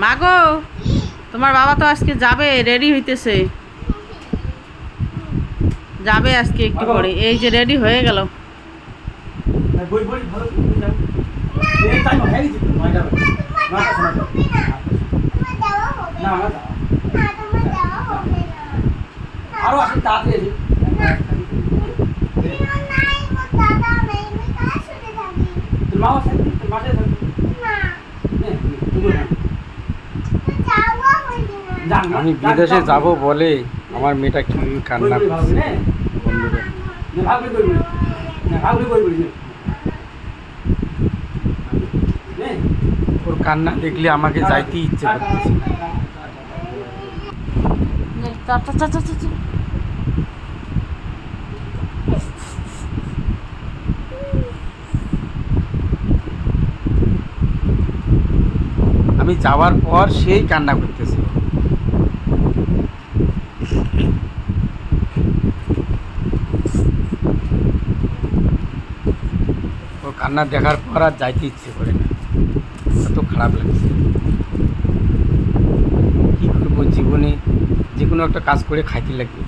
মাগো, তোমার বাবা তো আজকে যাবে, রেডি হইতেছে, যাবে আজকে একটু পরে। এই যে রেডি হয়ে গেল। আরো আসেন তাড়াতাড়ি তোর মা আছে তোর মাঠে থাকবে আমি বিদেশে যাব বলে আমার মেয়েটা কি কান্না করছে বন্ধুরা। ওর কান্না দেখলে আমাকে যাইতে ইচ্ছে করতেছে। আমি যাওয়ার পর সেই কান্না করতেছে। ওর কান্না দেখার পর আর যাইতে ইচ্ছে করে না, এত খারাপ লাগছে। কি করবো, জীবনে যে কোনো একটা কাজ করে খাইতে লাগবে।